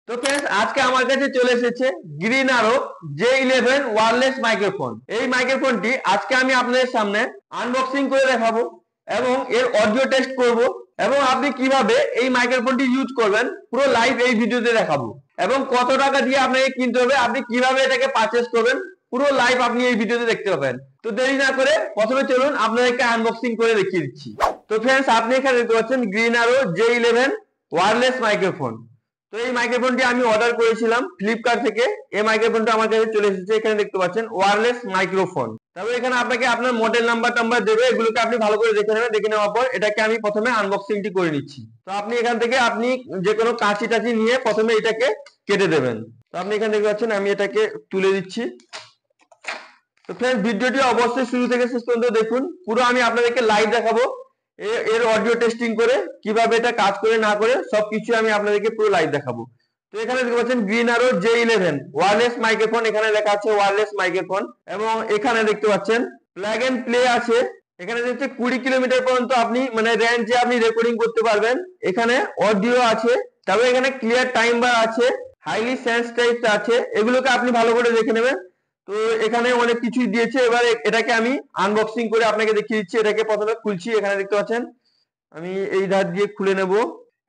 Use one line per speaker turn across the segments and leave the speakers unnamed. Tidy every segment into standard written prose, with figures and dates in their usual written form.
তো फ्रेंड्स আজকে আমার কাছে চলে এসেছে গ্রিন আরো J11 ওয়্যারলেস মাইক্রোফোন। এই মাইক্রোফোনটি আজকে আমি আপনাদের সামনে আনবক্সিং করে দেখাবো এবং এর অডিও টেস্ট করব এবং আপনি কিভাবে এই মাইক্রোফোনটি ইউজ করবেন পুরো লাইভ এই ভিডিওতে দেখাবো এবং কত টাকা দিয়ে আপনাকে কিনতে হবে, আপনি কিভাবে এটাকে পারচেজ করবেন পুরো লাইভ আপনি এই ভিডিওতে দেখতে পাবেন। তো দেরি না করে প্রথমে চলুন আপনাদেরকে আনবক্সিং করে দেখিয়ে দিচ্ছি। তো फ्रेंड्स আপনি এখানে দেখতে পাচ্ছেন গ্রিন আরো J11 ওয়্যারলেস মাইক্রোফোন। তো এই মাইক্রোফোনটি আমি অর্ডার করেছিলাম ফ্লিপকার্ট থেকে। এই মাইক্রোফোনটা আমার কাছে চলে এসেছে। এখানে দেখতে পাচ্ছেন ওয়্যারলেস মাইক্রোফোন। তবে এখানে আপনাকে আপনার মডেল নাম্বার দেবে, এগুলোকে আপনি ভালো করে দেখে নেবেন। দেখে নেওয়ার পর এটাকে আমি প্রথমে আনবক্সিংটি করে নিচ্ছি। তো আপনি এখান থেকে আপনি যে কোনো কাঁচি টাচি নিয়ে প্রথমে এটাকে কেটে দেবেন। তো আপনি এখানে দেখতে পাচ্ছেন আমি এটাকে তুলে দিচ্ছি। তো फ्रेंड्स ভিডিওটি অবশ্যই শুরু থেকে শেষ পর্যন্ত দেখুন, পুরো আমি আপনাদেরকে লাইভ দেখাবো এর অডিও টেস্টিং করে কিভাবে এটা কাজ করে না করে সবকিছু আমি আপনাদেরকে পুরো লাইভ দেখাবো। তো এখানে দেখতে পাচ্ছেন গ্রিন আরো J11 ওয়্যারলেস মাইক্রোফোন, এখানে লেখা আছে ওয়্যারলেস মাইক্রোফোন এবং এখানে দেখতে পাচ্ছেন প্লাগ এন্ড প্লে আছে। এখানে দেখতে 20 কিলোমিটার পর্যন্ত আপনি মানে রেঞ্জে আপনি রেকর্ডিং করতে পারবেন। এখানে অডিও আছে, তবে এখানে ক্লিয়ার টাইমার আছে, হাইলি সেন্সিটিভ আছে, এগুলোকে আপনি ভালো করে দেখে নেবেন। তো এখানে অনেক কিছুই দিয়েছে। এবার এটাকে আমি আনবক্সিং করে আপনাকে দেখিয়ে দিচ্ছি। এটাকে প্রথমে খুলছি। এখানে দেখতে পাচ্ছেন আমি এই ধার দিয়ে খুলে নেব।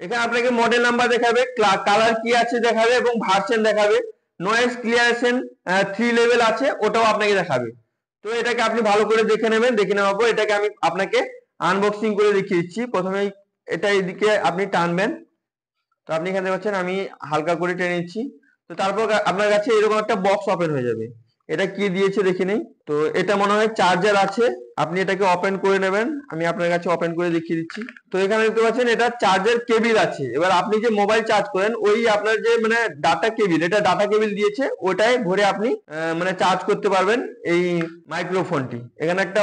এখানে আপনাকে মডেল নাম্বার দেখাবে, কালার কি আছে দেখাবে এবং ভার্সন দেখাবে, নয়েজ ক্লিয়ারেশন 3 লেভেল আছে ওটাও আপনাকে দেখাবে। তো এটাকে আপনি ভালো করে দেখে নেবেন। দেখে নেওয়ার পর এটাকে আমি আপনাকে আনবক্সিং করে দেখিয়ে দিচ্ছি। প্রথমে এটা এইদিকে আপনি টানবেন। তো আপনি এখানে দেখতে পাচ্ছেন আমি হালকা করে টেনে নিচ্ছি। তো তারপর আপনার কাছে এরকম একটা বক্স ওপেন হয়ে যাবে। এটা কি দিয়েছে দেখে নেই। তো এটা মনে হয় চার্জার আছে, আপনি এটাকে ওপেন করে নেবেন। আমি আপনার কাছে ওপেন করে দেখিয়ে দিচ্ছি। তো এখানে দেখতে পাচ্ছেন এটা চার্জার কেবিল আছে। এবার আপনি যে মোবাইল চার্জ করেন ওই আপনার যে মানে ডাটা কেবিল, এটা ডাটা কেবিল দিয়েছে, ওটাই ভরে আপনি মানে চার্জ করতে পারবেন এই মাইক্রোফোনটি। এখানে একটা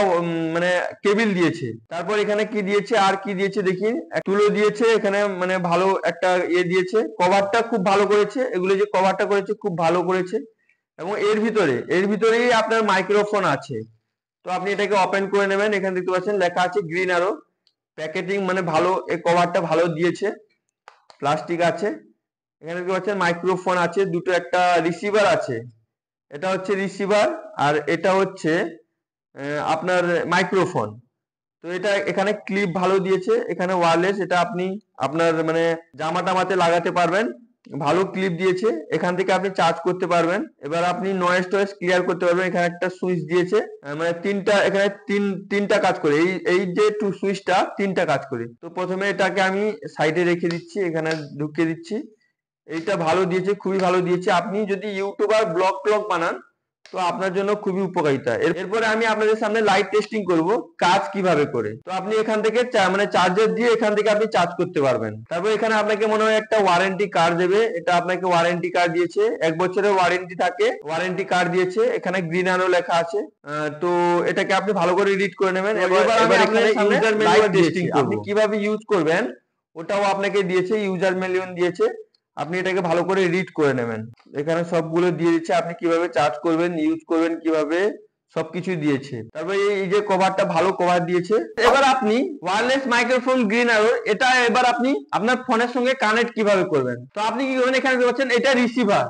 মানে কেবিল দিয়েছে। তারপর এখানে কি দিয়েছে আর কি দিয়েছে দেখি, তুলো দিয়েছে, এখানে মানে ভালো একটা দিয়েছে, কভারটা খুব ভালো করেছে, এগুলো যে কভারটা করেছে খুব ভালো করেছে এবং এর ভিতরেই আপনার মাইক্রোফোন আছে। তো আপনি এটাকে ওপেন করে নেবেন। এখানে দেখতে পাচ্ছেন লেখা আছে গ্রিন আরো, প্যাকেজিং মানে ভালো, এই কভারটা ভালো দিয়েছে, প্লাস্টিক আছে। এখানে দেখতে পাচ্ছেন মাইক্রোফোন আছে দুটো, একটা রিসিভার আছে, এটা হচ্ছে রিসিভার আর এটা হচ্ছে আপনার মাইক্রোফোন। তো এটা এখানে ক্লিপ ভালো দিয়েছে, এখানে ওয়্যারলেস, এটা আপনি আপনার মানে জামা টামাতে লাগাতে পারবেন, ভালো ক্লিপ দিয়েছে, এখান থেকে আপনি চার্জ করতে পারবেন। এবার আপনি নয়েজ টয়েজ ক্লিয়ার করতে পারবেন। এখানে একটা সুইচ দিয়েছে, মানে তিনটা, এখানে তিনটা কাজ করে, এই যে সুইচটা তিনটা কাজ করে। তো প্রথমে এটাকে আমি সাইডে রেখে দিচ্ছি, এখানে ঢুকিয়ে দিচ্ছি। এইটা ভালো দিয়েছে, খুবই ভালো দিয়েছে। আপনি যদি ইউটিউবার ব্লগ বানান তো আপনার জন্য খুবই উপকারিতা। এরপরে আমি আপনাদের সামনে লাইভ টেস্টিং করব কাজ কিভাবে করে। তো আপনি এখান থেকে মানে চার্জার দিয়ে এখান থেকে আপনি চার্জ করতে পারবেন। তারপর এখানে আপনাকে মনে হয় একটা ওয়ারেন্টি কার্ড দেবে, এটা আপনাকে ওয়ারেন্টি কার্ড দিয়েছে, 1 বছরের ওয়ারেন্টি থাকে, ওয়ারেন্টি কার্ড দিয়েছে। এখানে গ্রিন আলো লেখা আছে। তো এটাকে আপনি ভালো করে রিড করে নেবেন। এবার এখানে ইউজার ম্যানুয়াল টেস্টিং আপনি কিভাবে ইউজ করবেন ওটাও আপনাকে দিয়েছে, ইউজার ম্যানুয়াল দিয়েছে, আপনি এটাকে ভালো করে রিড করে নেবেন। এখানে সবগুলো দিয়ে দিচ্ছে, আপনি কিভাবে চার্জ করবেন, ইউজ করবেন কিভাবে, সবকিছু দিয়েছে। তারপরে এই যে কভারটা ভালো কভার দিয়েছে। এবার আপনি ওয়্যারলেস মাইক্রোফোন গ্রিন আরো, এটা এবার আপনি আপনার ফোনের সঙ্গে কানেক্ট কিভাবে করবেন। তো আপনি কি করবেন, এখানে পাচ্ছেন এটা রিসিভার,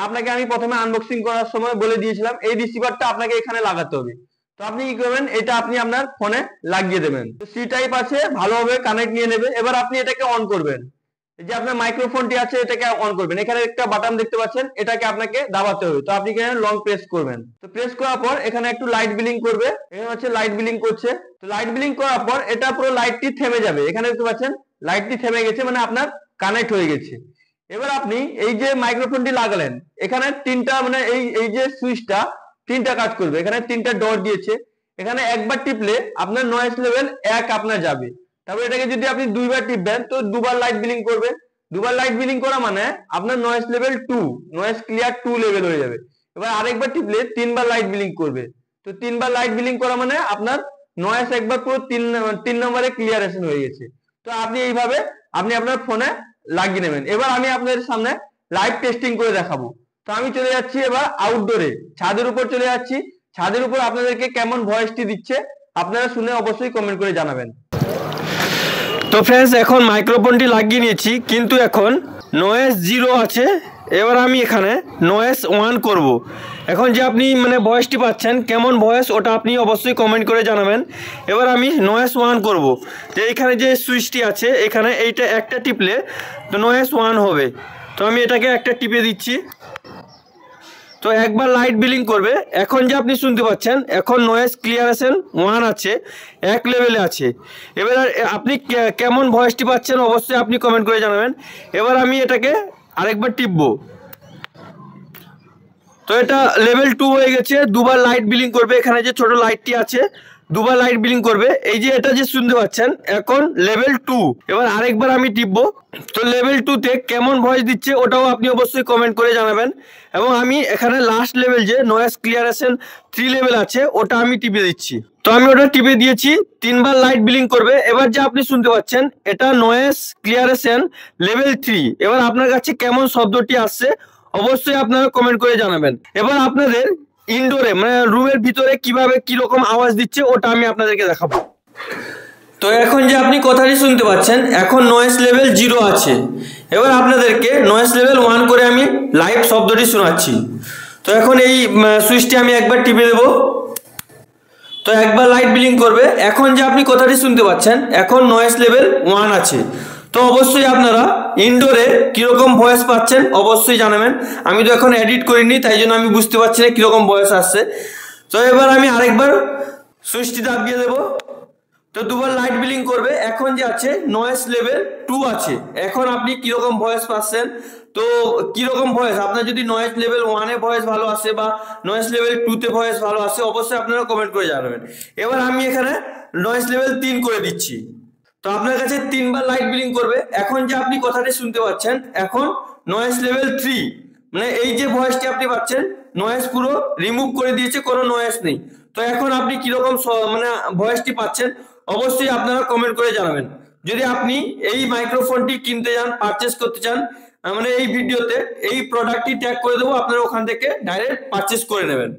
আপনাকে আমি প্রথমে আনবক্সিং করার সময় বলে দিয়েছিলাম এই রিসিভারটা আপনাকে এখানে লাগাতে হবে। তো আপনি কি করবেন, এটা আপনি আপনার ফোনে লাগিয়ে দেবেন। তো সি টাইপ আছে, ভালোভাবে কানেক্ট নিয়ে নেবে। এবার আপনি এটাকে অন করবেন, এই যে আপনার মাইক্রোফোনটি আছে এটাকে অন করবেন। এখানে একটা বাটন দেখতে পাচ্ছেন, এটাকে আপনাকে দাবাতে হবে। তো আপনি এখানে লং প্রেস করবেন। তো প্রেস করার পর এখানে একটু লাইট ব্লিঙ্ক করবে, এখানে হচ্ছে লাইট ব্লিঙ্ক করছে। তো লাইট ব্লিঙ্ক করার পর এটা পুরো লাইটটি থেমে যাবে। এখানে দেখতে পাচ্ছেন লাইটটি থেমে গেছে, মানে আপনার কানেক্ট হয়ে গেছে। এবার আপনি এই যে মাইক্রোফোনটি লাগালেন, এখানে তিনটা মানে এই যে সুইচটা তিনটা কাজ করবে। এখানে তিনটা ডট দিয়েছে, এখানে একবার টিপলে আপনার নয়েজ লেভেল 1 আপনার যাবে। তারপর এটাকে যদি আপনি দুইবার টিপবেন তো দুবার লাইট ব্লিঙ্ক করবে। দুবার লাইট ব্লিঙ্ক করা মানে আপনার noise level 2, noise clear 2 level হয়ে যাবে। এবার আরেকবার টিপলে তিনবার লাইট ব্লিঙ্ক করবে। তো তিনবার লাইট ব্লিঙ্ক করা মানে আপনার নয়েজ একবার পুরো 3 নম্বরে ক্লিয়ারেশন হয়ে গেছে। তো আপনি এইভাবে আপনি আপনার ফোনে লাগিয়ে নেবেন। এবার আমি আপনাদের সামনে লাইভ টেস্টিং করে দেখাবো। তো আমি চলে যাচ্ছি এবার আউটডোরে, ছাদের উপর চলে যাচ্ছি। ছাদের উপর আপনাদেরকে কেমন ভয়েসটি দিচ্ছে আপনারা শুনে অবশ্যই কমেন্ট করে জানাবেন।
তো फ्रेंड्स এখন মাইক্রোফোনটি লাগিয়ে নিয়েছি, কিন্তু এখন নয়েজ 0 আছে। এবার আমি এখানে নয়েজ 1 করব। এখন যে আপনি মানে ভয়েসটি পাচ্ছেন কেমন ভয়েস, ওটা আপনি অবশ্যই কমেন্ট করে জানাবেন। এবার আমি নয়েজ 1 করব। তো এইখানে যে সুইচটি আছে এখানে এইটা একটা টিপলে তো নয়েজ 1 হবে। তো আমি এটাকে একটা টিপে দিচ্ছি। তো একবার লাইট বিলিং করবে। এখন যে আপনি শুনতে পাচ্ছেন এখন নয়েজ ক্লিয়ারেশন 1 আছে, এক লেভেলে আছে। এবার আপনি কেমন ভয়েসটি পাচ্ছেন অবশ্যই আপনি কমেন্ট করে জানাবেন। এবার আমি এটাকে আরেকবার টিপবো। তো এটা লেভেল 2 হয়ে গেছে। দুবার লাইট বিলিং করবে। এখানে যে ছোট লাইটটি আছে দুবার লাইট বিলিং করবে। এই যে এটা যে শুনতে পাচ্ছেন এখন লেভেল 2। এবার আরেকবার আমি টিপবো। তো লেভেল 2 তে কেমন ভয়েস দিচ্ছে ওটাও আপনি অবশ্যই কমেন্ট করে জানাবেন। এবং আমি এখানে লাস্ট লেভেল যে নয়েজ ক্লিয়ারেশন 3 লেভেল আছে ওটা আমি টিপে দিচ্ছি। তো আমি ওটা টিপে দিয়েছি। 3বার লাইট বিলিং করবে। এবার যে আপনি শুনতে পাচ্ছেন এটা নয়েজ ক্লিয়ারেশন লেভেল 3। এবার আপনার কাছে কেমন শব্দটি আসছে অবশ্যই আপনারা কমেন্ট করে জানাবেন। এবার আপনাদের ইনডোরে মানে রুমের ভিতরে কিভাবে কিরকম আওয়াজ দিচ্ছে ওটা আমি আপনাদেরকে দেখাবো। তো এখন যে আপনি কথাটি শুনতে পাচ্ছেন এখন নয়েজ লেভেল 0 আছে। এবার আপনাদেরকে নয়েজ লেভেল 1 করে আমি লাইভ শব্দটি শোনাচ্ছি। তো এখন এই সুইচটি আমি একবার টিপে দেবো। তো একবার লাইট বিলিং করবে। এখন যে আপনি কথাটি শুনতে পাচ্ছেন এখন নয়েজ লেভেল 1 আছে। তো অবশ্যই আপনারা ইনডোরে কীরকম ভয়েস পাচ্ছেন অবশ্যই জানাবেন। আমি তো এখন এডিট করিনি তাই জন্য আমি বুঝতে পারছি না কীরকম ভয়েস আসছে। তো এবার আমি আরেকবার সুইচটি দাবিয়ে দেবো। তো দুবার লাইট বিলিং করবে। এখন যে আছে নয়েজ লেভেল 2 আছে। এখন আপনি কীরকম ভয়েস পাচ্ছেন, তো কীরকম ভয়েস আপনার যদি নয়েজ লেভেল 1 এ ভয়েস ভালো আসে বা নয়েজ লেভেল 2 তে ভয়েস ভালো আসে অবশ্যই আপনারা কমেন্ট করে জানাবেন। এবার আমি এখানে নয়েজ লেভেল 3 করে দিচ্ছি। তো আপনার কাছে 3বার লাইট বিলিং করবে। এখন যে আপনি কথাটি শুনতে পাচ্ছেন এখন নয়েজ লেভেল 3, মানে এই যে ভয়েসটি আপনি পাচ্ছেন নয়েজ পুরো রিমুভ করে দিয়েছে, কোনো নয়েজ নেই। তো এখন আপনি কিরকম মানে ভয়েসটি পাচ্ছেন অবশ্যই আপনারা কমেন্ট করে জানাবেন। যদি আপনি এই মাইক্রোফোনটি কিনতে চান, পারচেস করতে চান, মানে এই ভিডিওতে এই প্রোডাক্টটি ট্যাগ করে দেবো, আপনারা ওখান থেকে ডাইরেক্ট পারচেস করে নেবেন।